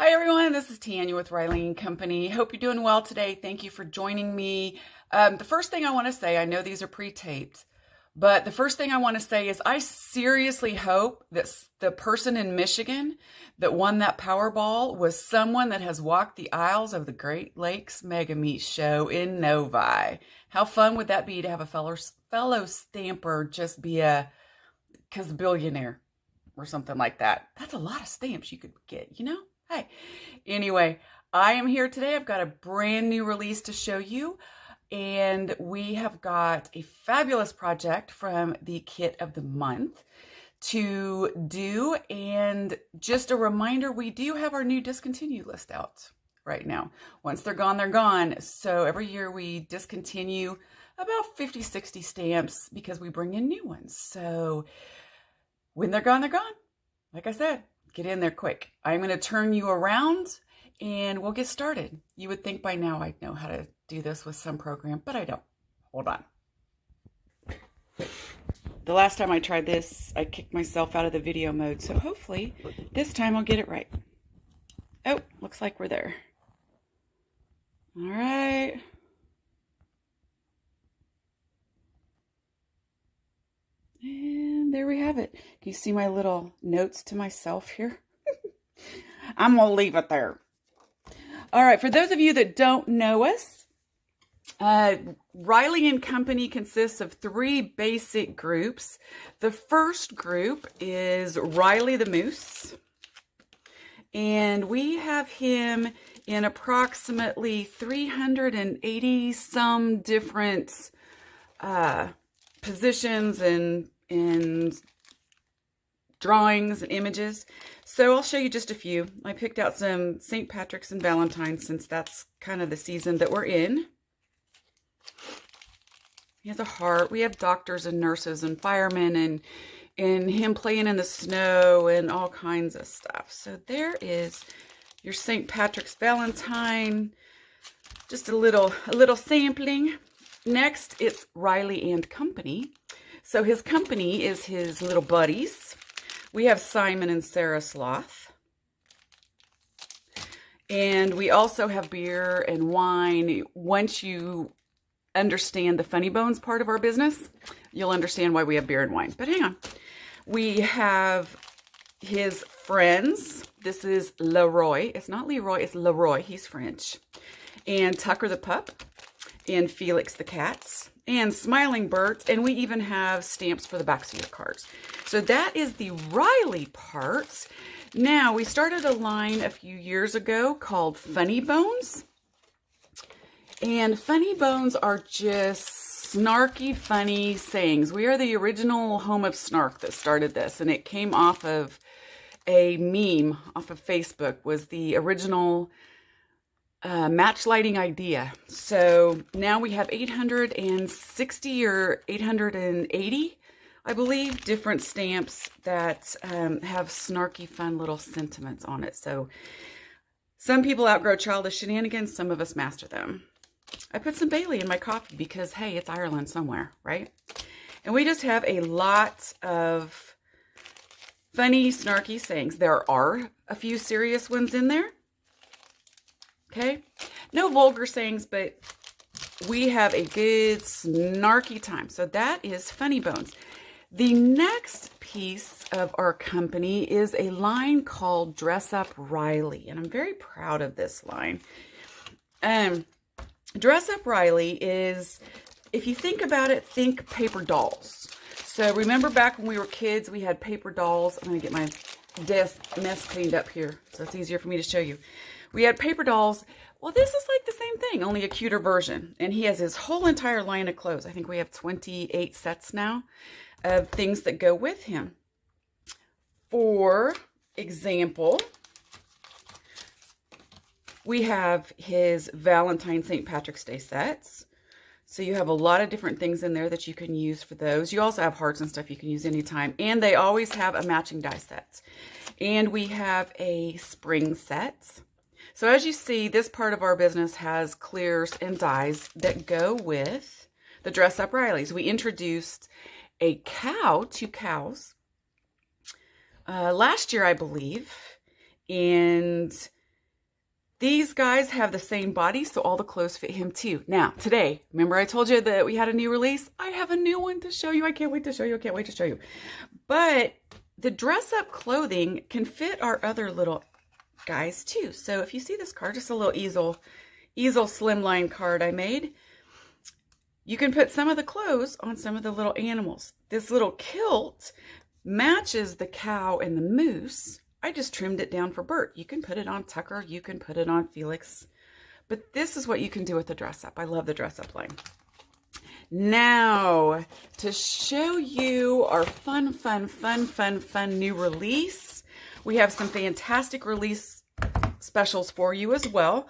Hi everyone, this is Tanya with Riley and Company. Hope you're doing well today. Thank you for joining me. The first thing I want to say, I know these are pre-taped, but the first thing I want to say is I seriously hope that the person in Michigan that won that Powerball was someone that has walked the aisles of the Great Lakes Mega Meat Show in Novi. How fun would that be to have a fellow stamper just be a billionaire or something like that? That's a lot of stamps you could get, you know? Hey, anyway, I am here today. I've got a brand new release to show you, and we have got a fabulous project from the Kit of the Month to do. And just a reminder, we do have our new discontinued list out right now. Once they're gone, they're gone. So every year we discontinue about 50, 60 stamps because we bring in new ones. So when they're gone, they're gone. Like I said, get in there quick. I'm going to turn you around and we'll get started. You would think by now I'd know how to do this with some program, but I don't. Hold on. The last time I tried this, I kicked myself out of the video mode, so hopefully this time I'll get it right. Oh, looks like we're there. All right. And there we have it. Can you see my little notes to myself here? I'm going to leave it there. All right, for those of you that don't know us, Riley and Company consists of three basic groups. The first group is Riley the Moose, and we have him in approximately 380 some different positions and drawings and images. So I'll show you just a few. I picked out some St. Patrick's and Valentine's since that's kind of the season that we're in. He has a heart. We have doctors and nurses and firemen and him playing in the snow and all kinds of stuff. So there is your St. Patrick's Valentine. Just a little sampling. Next, it's Riley and Company. So his company is his little buddies. We have Simon and Sarah Sloth. And we also have beer and wine. Once you understand the funny bones part of our business, you'll understand why we have beer and wine. But hang on. We have his friends. This is Leroy. It's not Leroy, it's Leroy. He's French. And Tucker the pup. And Felix the cats. And Smiling Birds, and we even have stamps for the backs of your cards. So that is the Riley parts. Now, we started a line a few years ago called Funny Bones. And Funny Bones are just snarky, funny sayings. We are the original home of snark that started this, and it came off of a meme off of Facebook, was the original match lighting idea. So now we have 860 or 880, I believe, different stamps that have snarky, fun little sentiments on it. So some people outgrow childish shenanigans, some of us master them. I put some Bailey in my coffee because, hey, it's Ireland somewhere, right? And we just have a lot of funny, snarky sayings. There are a few serious ones in there. Okay, no vulgar sayings, but we have a good snarky time. So that is Funny Bones. The next piece of our company is a line called Dress Up Riley, and I'm very proud of this line. Dress Up Riley is, if you think about it, think paper dolls. So remember back when we were kids, we had paper dolls. I'm going to get my desk mess cleaned up here so it's easier for me to show you. We had paper dolls. Well, this is like the same thing, only a cuter version. And he has his whole entire line of clothes. I think we have 28 sets now of things that go with him. For example, we have his Valentine St. Patrick's Day sets. So you have a lot of different things in there that you can use for those. You also have hearts and stuff you can use anytime. And they always have a matching die set. And we have a spring set. So as you see, this part of our business has clears and dies that go with the Dress Up Rileys. We introduced a cow, 2 cows, last year, I believe. And These guys have the same body, so all the clothes fit him too. Now, today, remember I told you that we had a new release? I have a new one to show you. I can't wait to show you. I can't wait to show you. But the dress-up clothing can fit our other little guys too. So if you see this card, just a little easel slimline card I made, you can put some of the clothes on some of the little animals. This little kilt matches the cow and the moose. I just trimmed it down for Bert. You can put it on Tucker. You can put it on Felix. But this is what you can do with the dress up. I love the dress up line. Now, to show you our fun new release, we have some fantastic release specials for you as well.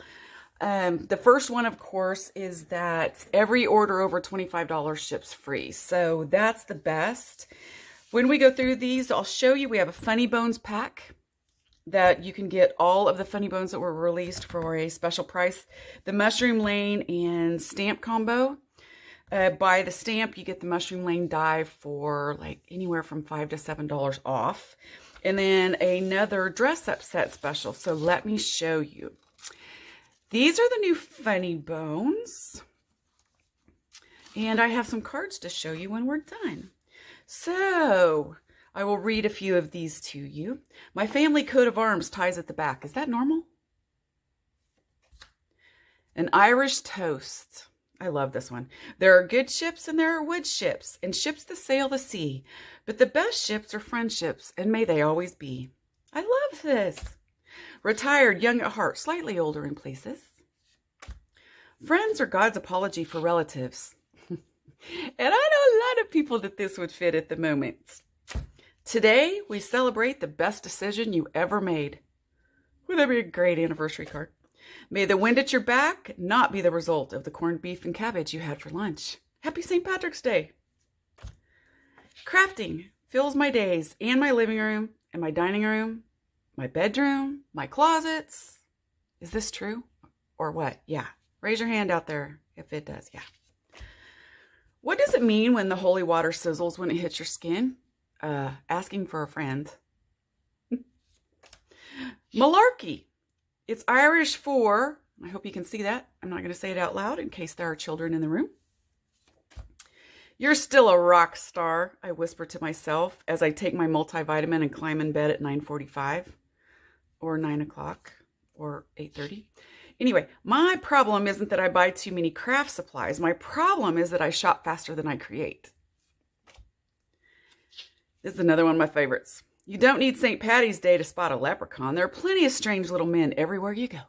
The first one, of course, is that every order over $25 ships free. So that's the best. When we go through these, I'll show you. We have a Funny Bones pack that you can get all of the Funny Bones that were released for a special price. The Mushroom Lane and stamp combo. Buy the stamp, you get the Mushroom Lane die for like anywhere from $5 to $7 off. And then another dress-up set special. So let me show you. These are the new Funny Bones. And I have some cards to show you when we're done. So I will read a few of these to you. My family coat of arms ties at the back. Is that normal? An Irish toast. I love this one. There are good ships and there are wood ships and ships that sail the sea. But the best ships are friendships, and may they always be. I love this. Retired, young at heart, slightly older in places. Friends are God's apology for relatives. And I know a lot of people that this would fit at the moment. Today, we celebrate the best decision you ever made. Would that be a great anniversary card? May the wind at your back not be the result of the corned beef and cabbage you had for lunch. Happy St. Patrick's Day. Crafting fills my days and my living room and my dining room, my bedroom, my closets. Is this true? Or what? Yeah. Raise your hand out there if it does. Yeah. What does it mean when the holy water sizzles when it hits your skin? Asking for a friend. Malarkey. It's Irish for, I hope you can see that. I'm not going to say it out loud in case there are children in the room. You're still a rock star, I whisper to myself as I take my multivitamin and climb in bed at 9:45 or 9 o'clock or 8:30. Anyway, my problem isn't that I buy too many craft supplies. My problem is that I shop faster than I create. This is another one of my favorites. You don't need St. Patty's Day to spot a leprechaun. There are plenty of strange little men everywhere you go.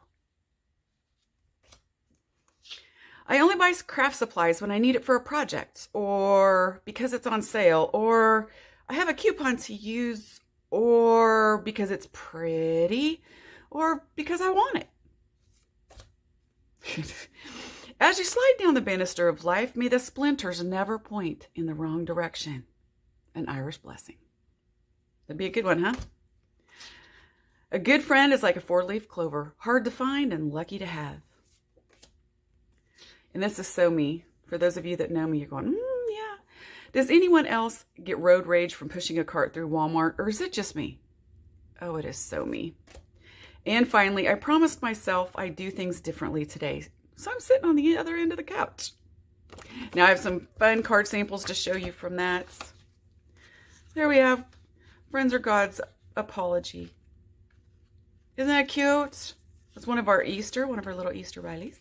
I only buy craft supplies when I need it for a project, or because it's on sale, or I have a coupon to use, or because it's pretty, or because I want it. As you slide down the banister of life, may the splinters never point in the wrong direction. An Irish blessing. That'd be a good one, huh? A good friend is like a four-leaf clover, hard to find and lucky to have. And this is so me. For those of you that know me, you're going, yeah. Does anyone else get road rage from pushing a cart through Walmart, or is it just me? Oh, it is so me. And finally, I promised myself I'd do things differently today. So I'm sitting on the other end of the couch. Now I have some fun card samples to show you from that. There we have Friends are God's apology. Isn't that cute? It's one of our little Easter Rileys.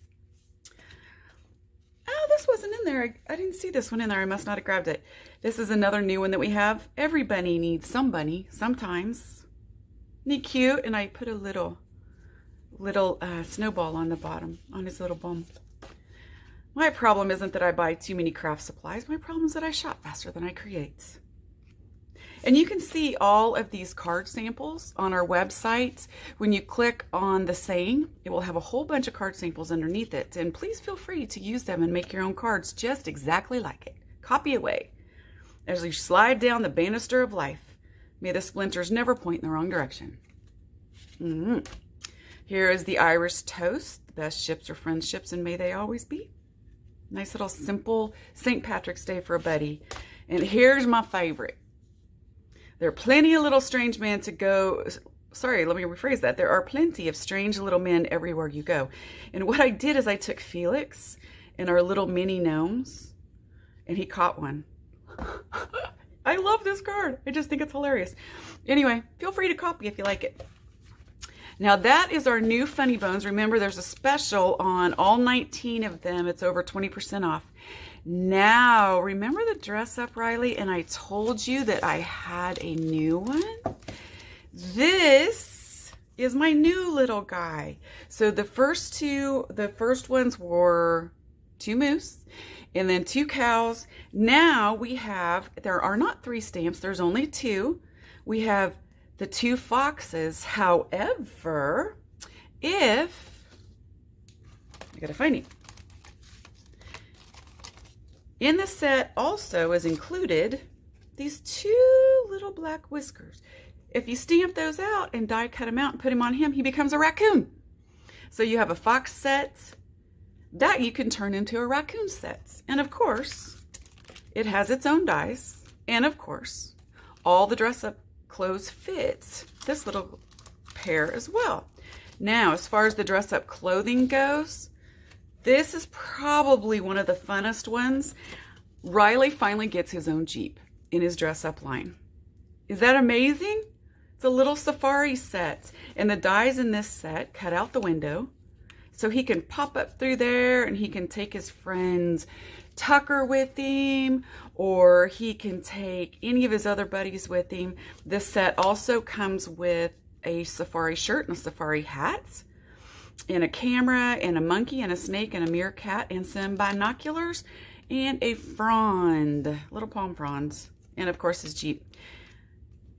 Oh, this wasn't in there. I didn't see this one in there. I must not have grabbed it. This is another new one that we have. Every bunny needs some bunny sometimes. Isn't he cute? And I put a little snowball on the bottom, on his little bum. My problem isn't that I buy too many craft supplies. My problem is that I shop faster than I create. And you can see all of these card samples on our website. When you click on the saying, it will have a whole bunch of card samples underneath it. And please feel free to use them and make your own cards just exactly like it. Copy away. As you slide down the banister of life, may the splinters never point in the wrong direction. Here is the Irish toast. The best ships are friendships, and may they always be. Nice little simple St. Patrick's Day for a buddy. And here's my favorite. There are plenty of little strange men to go sorry, let me rephrase that. There are plenty of strange little men everywhere you go. And what I did is I took Felix and our little mini gnomes, and he caught one. I love this card. I just think it's hilarious. Anyway, feel free to copy if you like it. Now that is our new Funny Bones. Remember, there's a special on all 19 of them. It's over 20% off. Now, remember the Dress Up Riley? And I told you that I had a new one? This is my new little guy. So the first ones were 2 moose and then 2 cows. Now we have, there are not 3 stamps, there's only 2. We have the 2 foxes. However, I gotta find it. In the set also is included these 2 little black whiskers. If you stamp those out and die cut them out and put him on him, he becomes a raccoon. So you have a fox set that you can turn into a raccoon set. And of course, it has its own dies. And of course, all the dress up clothes fit this little pair as well. Now, as far as the dress up clothing goes, this is probably one of the funnest ones. Riley finally gets his own Jeep in his dress up line. Is that amazing? It's a little safari set. And the dies in this set cut out the window. So he can pop up through there and he can take his friends Tucker with him, or he can take any of his other buddies with him. This set also comes with a safari shirt and a safari hat, and a camera, and a monkey, and a snake, and a meerkat, and some binoculars, and a frond, little palm fronds, and of course his Jeep.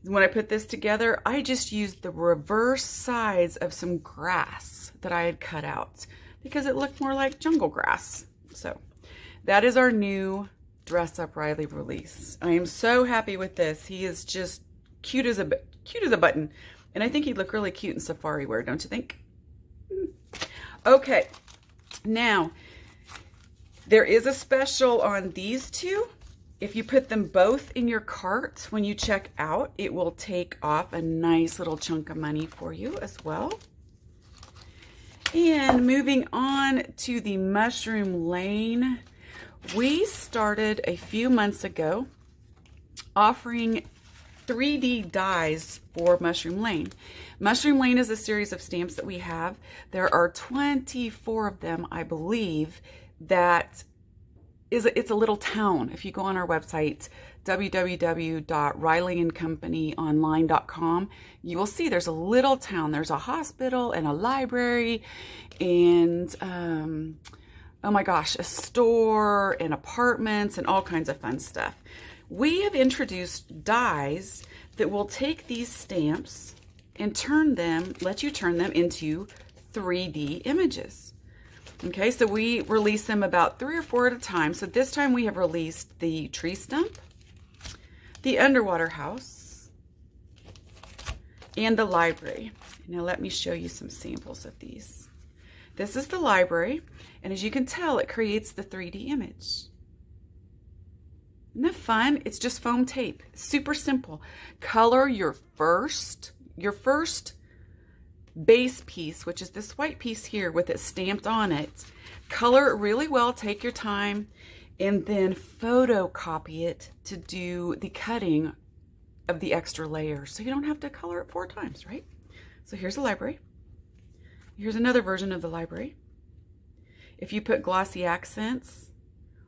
When I put this together, I just used the reverse sides of some grass that I had cut out because it looked more like jungle grass. So that is our new Dress Up Riley release. I am so happy with this. He is just cute as a button, and I think he'd look really cute in safari wear, don't you think? Okay, now there is a special on these 2. If you put them both in your cart when you check out, it will take off a nice little chunk of money for you as well. And moving on to the Mushroom Lane, we started a few months ago offering 3D dies for Mushroom Lane. Mushroom Lane is a series of stamps that we have. There are 24 of them, I believe, that it's a little town. If you go on our website, www.rileyandcompanyonline.com, you will see there's a little town. There's a hospital and a library and, oh my gosh, a store and apartments and all kinds of fun stuff. We have introduced dies that will take these stamps and let you turn them into 3D images. Okay, so we release them about 3 or 4 at a time. So this time we have released the tree stump, the underwater house, and the library. Now let me show you some samples of these. This is the library, and as you can tell, it creates the 3D image. Isn't that fun? It's just foam tape. It's super simple. Color your first base piece, which is this white piece here with it stamped on it. Color it really well, take your time, and then photocopy it to do the cutting of the extra layers. So you don't have to color it 4 times, right? So here's the library. Here's another version of the library. If you put glossy accents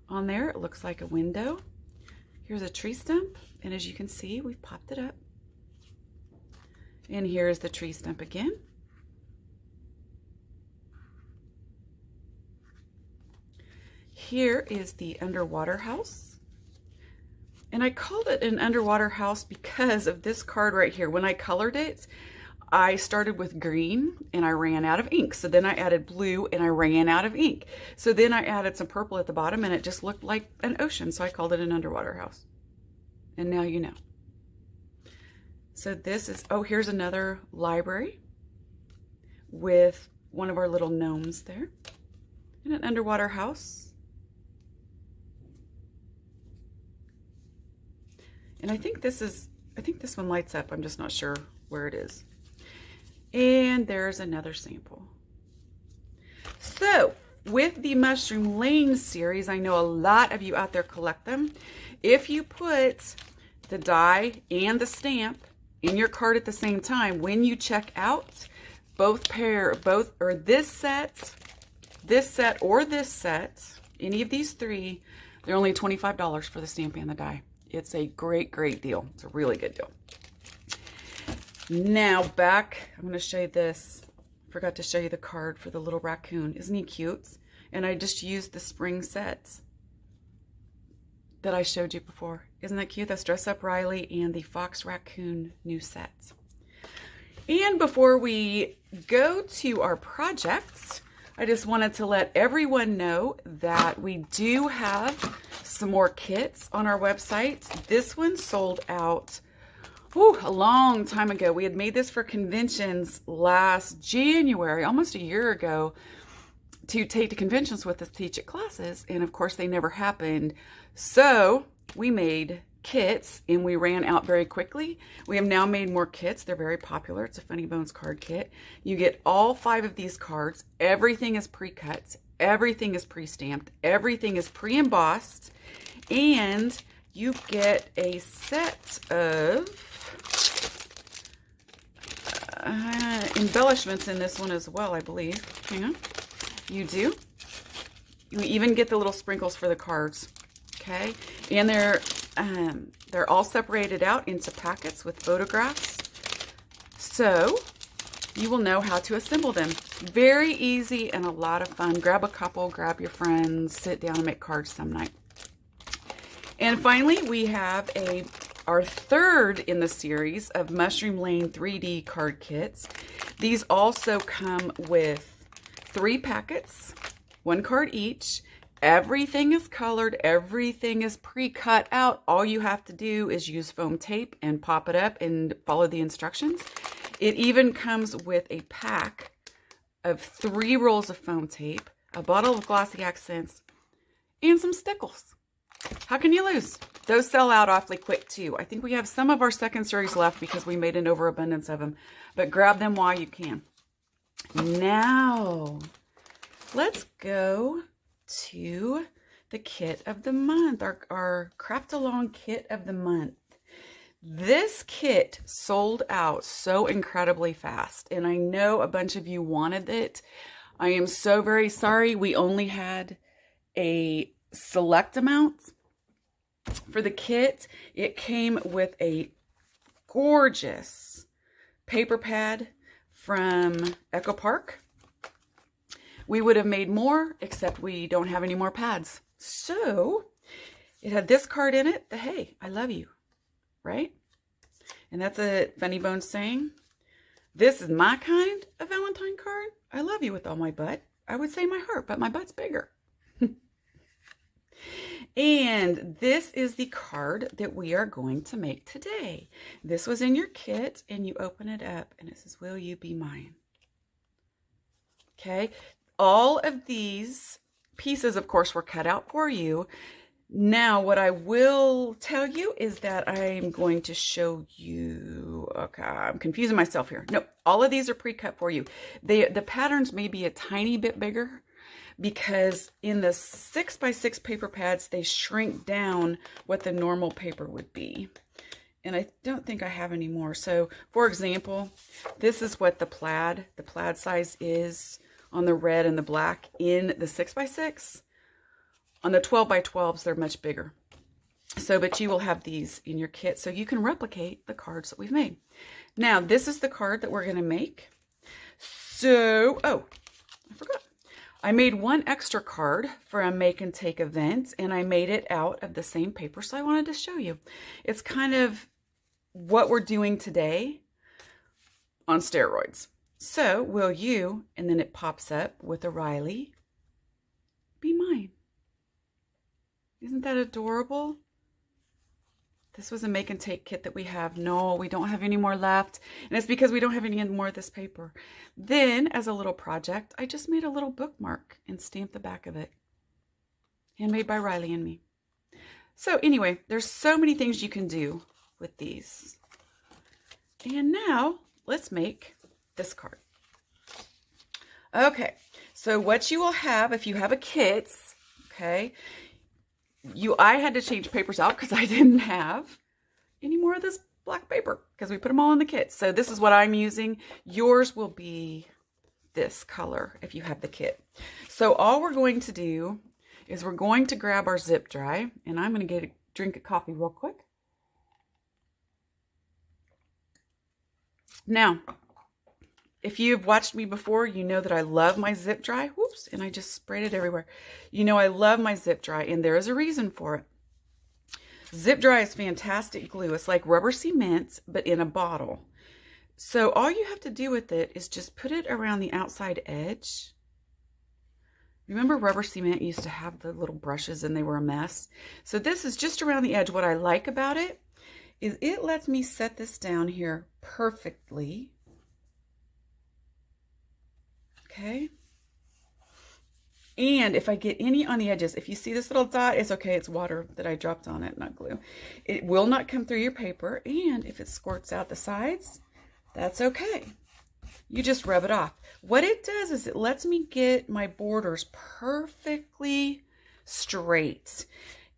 on there, it looks like a window. Here's a tree stump, and as you can see, we've popped it up. And here's the tree stump again. Here is the underwater house. And I called it an underwater house because of this card right here. When I colored it, I started with green and I ran out of ink. So then I added blue and I ran out of ink. So then I added some purple at the bottom and it just looked like an ocean. So I called it an underwater house. And now you know. So this is, oh, here's another library with one of our little gnomes there. And an underwater house. And I think this one lights up. I'm just not sure where it is. And there's another sample. So with the Mushroom Lane series, I know a lot of you out there collect them. If you put the die and the stamp in your card at the same time, when you check out, this set, or this set, any of these three, they're only $25 for the stamp and the die. It's a great, great deal. It's a really good deal. Now back, I'm going to show you this. Forgot to show you the card for the little raccoon. Isn't he cute? And I just used the spring sets that I showed you before. Isn't that cute? That's Dress Up Riley and the Fox Raccoon new sets. And before we go to our projects, I just wanted to let everyone know that we do have some more kits on our website. This one sold out a long time ago. We had made this for conventions last January, almost a year ago, to take to conventions with us, teach at classes, and of course they never happened. So we made kits and we ran out very quickly. We have now made more kits. They're very popular. It's a Funny Bones card kit. You get all 5 of these cards. Everything is pre-cut. Everything is pre-stamped. Everything is pre-embossed. And you get a set of embellishments in this one as well, I believe. Hang on. You do. You even get the little sprinkles for the cards. Okay. And they're all separated out into packets with photographs. So you will know how to assemble them. Very easy and a lot of fun. Grab a couple, grab your friends, sit down and make cards some night. And finally, we have our third in the series of Mushroom Lane 3D card kits. These also come with 3 packets, 1 card each. Everything is colored. Everything is pre-cut out. All you have to do is use foam tape and pop it up and follow the instructions. It even comes with a pack of 3 rolls of foam tape, a bottle of glossy accents, and some stickles. How can you lose? Those sell out awfully quick too. I think we have some of our second series left because we made an overabundance of them, but grab them while you can. Now, let's go to the kit of the month, our Craft Along kit of the month. This kit sold out so incredibly fast, and I know a bunch of you wanted it. I am so very sorry. We only had a select amount for the kit. It came with a gorgeous paper pad from Echo Park. We would have made more, except we don't have any more pads. So it had this card in it, the "Hey, I love you," right? And that's a Funny Bones saying, "This is my kind of Valentine card. I love you with all my butt. I would say my heart, but my butt's bigger." And this is the card that we are going to make today. This was in your kit, and you open it up, and it says, "Will you be mine?" Okay. All of these pieces, of course, were cut out for you. Now, what I will tell you is that I'm going to show you, okay, I'm confusing myself here. No, all of these are pre-cut for you. The patterns may be a tiny bit bigger because in the 6x6 paper pads, they shrink down what the normal paper would be. And I don't think I have any more. So, for example, this is what the plaid size is on the red and the black in the 6x6. On the 12x12s, they're much bigger. So, but you will have these in your kit so you can replicate the cards that we've made. Now, this is the card that we're going to make. So, oh, I forgot. I made 1 extra card for a make and take event, and I made it out of the same paper, so I wanted to show you. It's kind of what we're doing today on steroids. So, will you, and then it pops up with a Riley, "Be mine." Isn't that adorable? This was a make and take kit that we have. No, we don't have any more left. And it's because we don't have any more of this paper. Then, as a little project, I just made a little bookmark and stamped the back of it. Handmade by Riley and me. So anyway, there's so many things you can do with these. And now, let's make this card. Okay, so what you will have if you have a kit, okay, I had to change papers out because I didn't have any more of this black paper because we put them all in the kit. So this is what I'm using. Yours will be this color if you have the kit. So all we're going to do is we're going to grab our zip dry, and I'm going to drink a coffee real quick. Now, if you've watched me before, you know that I love my zip dry. Whoops, and I just sprayed it everywhere. You know I love my zip dry, and there is a reason for it. Zip dry is fantastic glue. It's like rubber cement, but in a bottle. So all you have to do with it is just put it around the outside edge. Remember rubber cement used to have the little brushes and they were a mess? So this is just around the edge. What I like about it is it lets me set this down here perfectly. Okay. And if I get any on the edges, if you see this little dot, it's okay. It's water that I dropped on it, not glue. It will not come through your paper. And if it squirts out the sides, that's okay. You just rub it off. What it does is it lets me get my borders perfectly straight.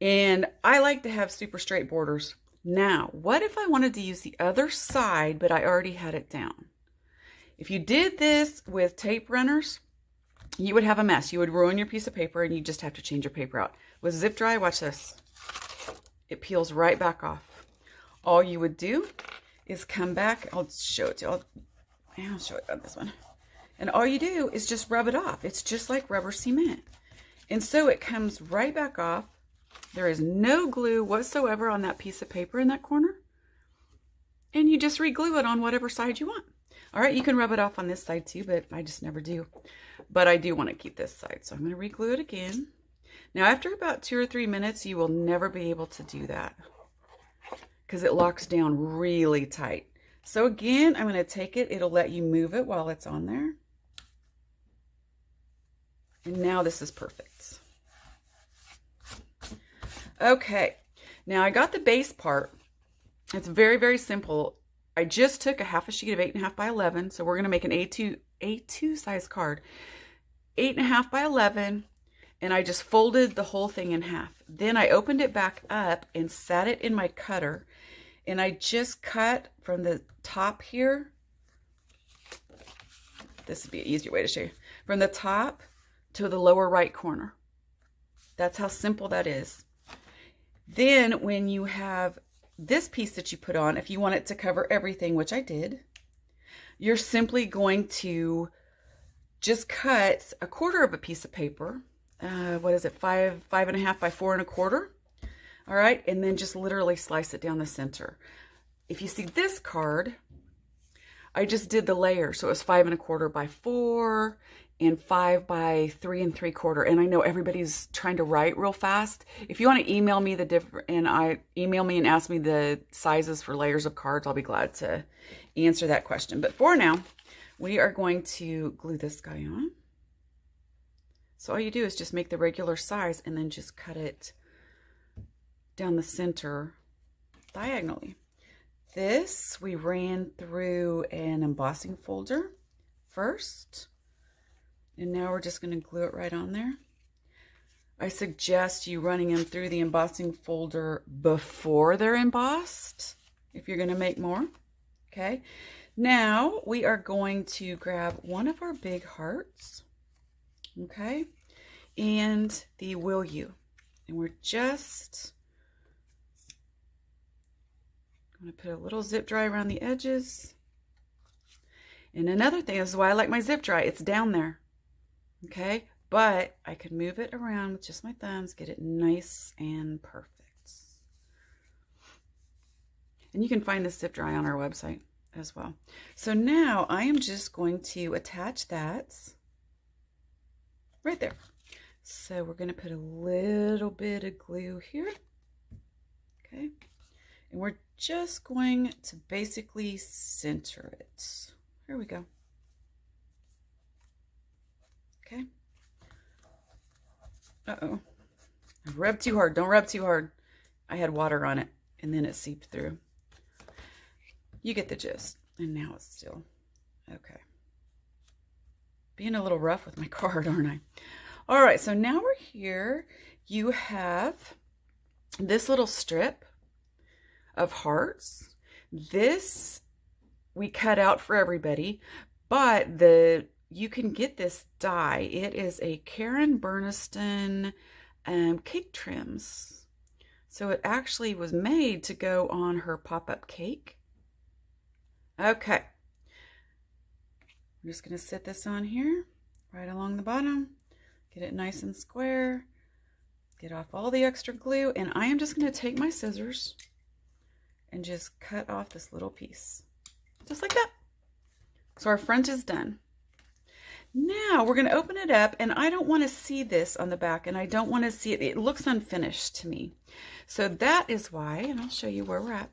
And I like to have super straight borders. Now, what if I wanted to use the other side, but I already had it down? If you did this with tape runners, you would have a mess. You would ruin your piece of paper and you just have to change your paper out. With zip dry, watch this. It peels right back off. All you would do is come back. I'll show it to you. I'll show it on this one. And all you do is just rub it off. It's just like rubber cement. And so it comes right back off. There is no glue whatsoever on that piece of paper in that corner. And you just re-glue it on whatever side you want. All right, you can rub it off on this side too, but I just never do. But I do want to keep this side, so I'm going to re-glue it again. Now, after about 2 or 3 minutes, you will never be able to do that because it locks down really tight. So again, I'm going to take it. It'll let you move it while it's on there. And now this is perfect. Okay, now I got the base part. It's very, very simple. I just took a half a sheet of 8.5 by 11, so we're going to make an A2 size card. 8.5 by 11, and I just folded the whole thing in half. Then I opened it back up and sat it in my cutter, and I just cut from the top here. This would be an easier way to show you. From the top to the lower right corner. That's how simple that is. Then when you have this piece that you put on, if you want it to cover everything, which I did, you're simply going to just cut 1/4 of a piece of paper. What is it? 5.5 by 4 1/4. All right. And then just literally slice it down the center. If you see this card, I just did the layer. So it was 5 1/4 by 4 and 5 by 3 3/4. And I know everybody's trying to write real fast. If you want to email me email me and ask me the sizes for layers of cards, I'll be glad to answer that question. But for now, we are going to glue this guy on. So all you do is just make the regular size and then just cut it down the center diagonally. This we ran through an embossing folder first. And now we're just going to glue it right on there. I suggest you running them through the embossing folder before they're embossed, if you're going to make more. Okay. Now we are going to grab one of our big hearts. Okay. And the Will You. And we're just going to put a little zip dry around the edges. And another thing, this is why I like my zip dry. It's down there. Okay, but I can move it around with just my thumbs, get it nice and perfect. And you can find this zip dry on our website as well. So now I am just going to attach that right there. So we're going to put a little bit of glue here. Okay, and we're just going to basically center it. Here we go. Okay. Uh-oh. I rubbed too hard. Don't rub too hard. I had water on it, and then it seeped through. You get the gist. And now it's still okay. being a little rough with my card, aren't I? All right, so now we're here. You have this little strip of hearts. This we cut out for everybody, but you can get this die. It is a Karen Burniston cake trims. So it actually was made to go on her pop-up cake. Okay. I'm just going to sit this on here, right along the bottom, get it nice and square, get off all the extra glue, and I am just going to take my scissors and just cut off this little piece, just like that. So our front is done. Now we're going to open it up, and I don't want to see this on the back, and I don't want to see it. It looks unfinished to me. So that is why, and I'll show you where we're at.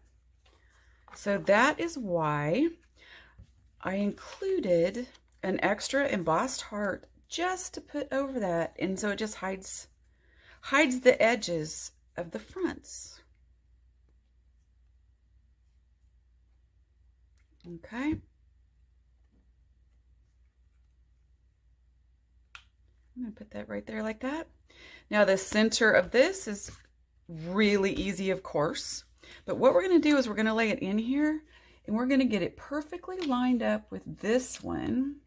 So that is why I included an extra embossed heart just to put over that, and so it just hides the edges of the fronts. Okay. I'm going to put that right there like that. Now the center of this is really easy, of course, but what we're going to do is we're going to lay it in here, and we're going to get it perfectly lined up with this one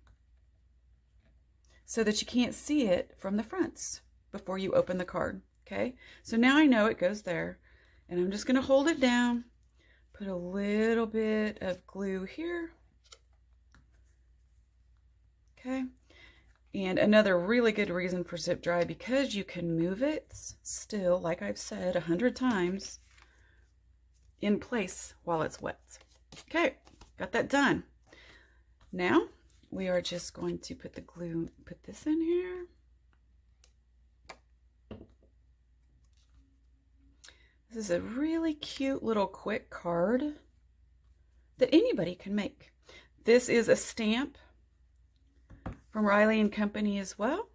so that you can't see it from the fronts before you open the card. Okay, so now I know it goes there, and I'm just going to hold it down, put a little bit of glue here. Okay, and another really good reason for zip dry, because you can move it still, like I've said 100 times, in place while it's wet. Okay, got that done. Now we are just going to put the glue, put this in here. This is a really cute little quick card that anybody can make. This is a stamp from Riley and Company as well.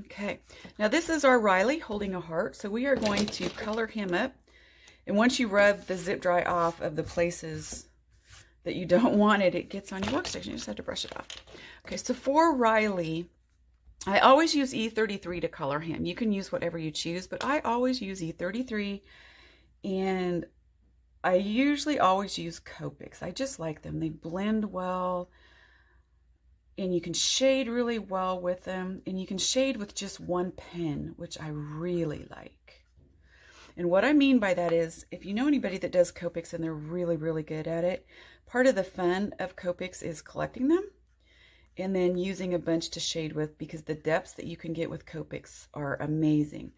Okay, now this is our Riley holding a heart, so we are going to color him up. And once you rub the zip dry off of the places that you don't want it, it gets on your workstation. You just have to brush it off. Okay, so for Riley, I always use E33 to color him. You can use whatever you choose, but I always use E33, and I usually always use Copics. I just like them. They blend well, and you can shade really well with them, and you can shade with just one pen, which I really like. And what I mean by that is, if you know anybody that does Copics and they're really, really good at it, part of the fun of Copics is collecting them and then using a bunch to shade with, because the depths that you can get with Copics are amazing.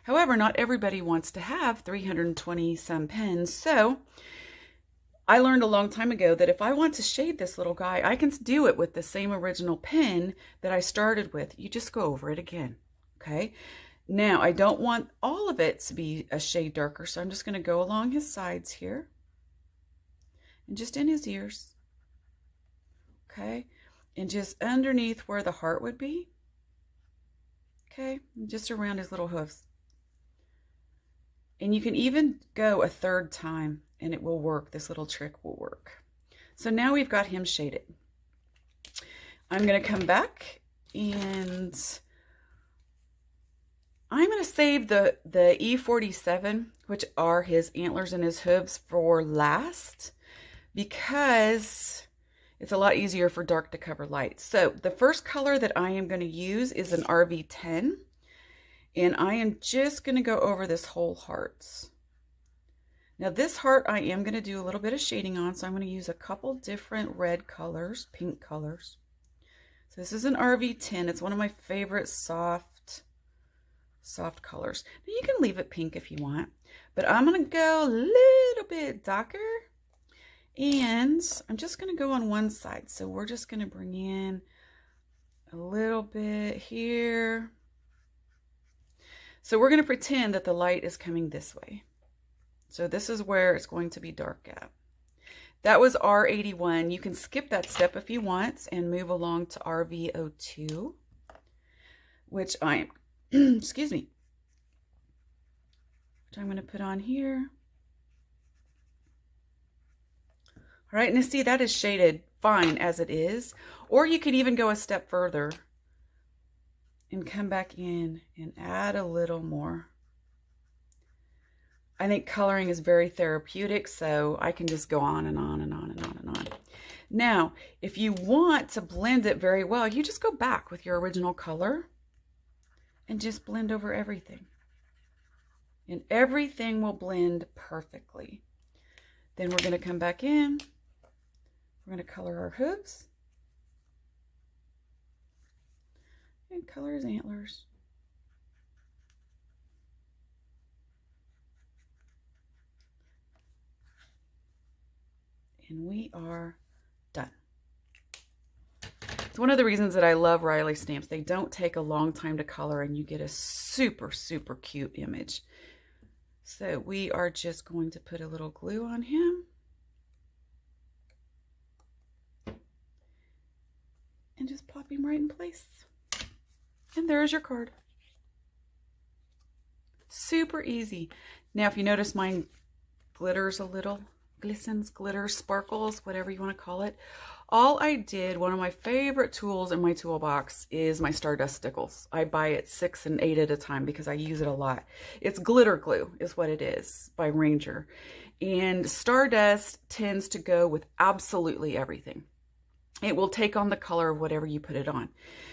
However, not everybody wants to have 320 some pens, so I learned a long time ago that if I want to shade this little guy, I can do it with the same original pen that I started with. You just go over it again, okay? Now, I don't want all of it to be a shade darker, so I'm just going to go along his sides here and just in his ears, okay? And just underneath where the heart would be, okay? And just around his little hooves. And you can even go a third time and it will work. This little trick will work. So now we've got him shaded. I'm going to come back and I'm going to save the E47, which are his antlers and his hooves, for last, because it's a lot easier for dark to cover light. So the first color that I am going to use is an RV10. And I am just going to go over this whole heart. Now this heart I am going to do a little bit of shading on, so I'm going to use a couple different red colors, pink colors. So this is an RV10. It's one of my favorite soft colors. Now you can leave it pink if you want, but I'm going to go a little bit darker, and I'm just going to go on one side. So we're just going to bring in a little bit here. So we're going to pretend that the light is coming this way. So this is where it's going to be dark at. That was R81. You can skip that step if you want and move along to RV02, which I'm, excuse me, which I'm going to put on here. All right, and see, that is shaded fine as it is. Or you could even go a step further and come back in and add a little more. I think coloring is very therapeutic, so I can just go on and on and on and on and on. Now, if you want to blend it very well, you just go back with your original color and just blend over everything. And everything will blend perfectly. Then we're going to come back in. We're going to color our hooves. And color his antlers. And we are done. It's one of the reasons that I love Riley stamps. They don't take a long time to color and you get a super, super cute image. So we are just going to put a little glue on him. And just pop him right in place. And there's your card. Super easy. Now, if you notice mine glitters a little, glistens, glitters, sparkles, whatever you want to call it. All I did, one of my favorite tools in my toolbox is my Stardust Stickles. I buy it 6 and 8 at a time because I use it a lot. It's glitter glue is what it is by Ranger. And Stardust tends to go with absolutely everything. It will take on the color of whatever you put it on.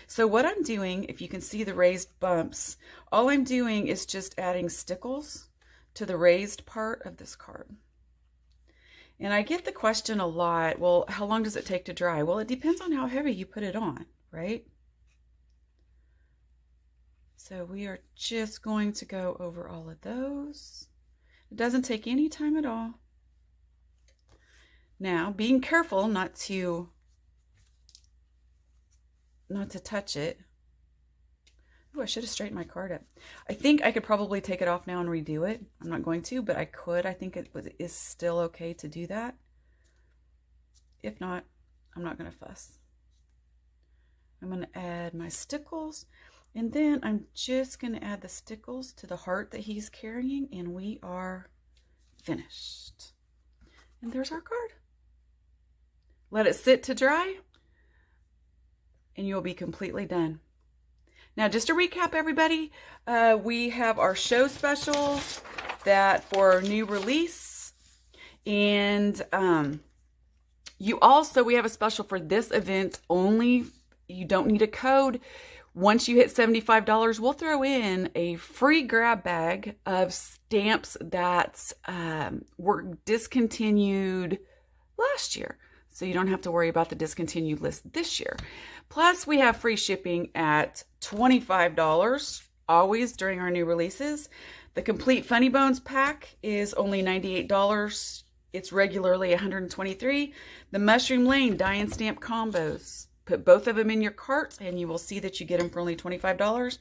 So what I'm doing, if you can see the raised bumps, all I'm doing is just adding stickles to the raised part of this card. And I get the question a lot, well, how long does it take to dry? Well, it depends on how heavy you put it on, right? So we are just going to go over all of those. It doesn't take any time at all. Now, being careful not to touch it. Oh, I should have straightened my card up. I think I could probably take it off now and redo it. I'm not going to, but I could. I think it is still okay to do that. If not, I'm not going to fuss. I'm going to add my stickles, and then I'm just going to add the stickles to the heart that he's carrying, and we are finished. And there's our card. Let it sit to dry, and you'll be completely done. Now, just to recap, everybody, we have our show specials that for new release, and we have a special for this event only. You don't need a code. Once you hit $75, we'll throw in a free grab bag of stamps that were discontinued last year. So you don't have to worry about the discontinued list this year. Plus, we have free shipping at $25, always during our new releases. The complete Funny Bones pack is only $98. It's regularly $123. The Mushroom Lane die and stamp combos. Put both of them in your cart and you will see that you get them for only $25.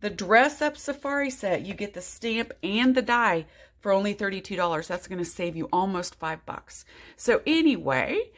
The Dress Up Safari set, you get the stamp and the die for only $32. That's going to save you almost $5. So anyway,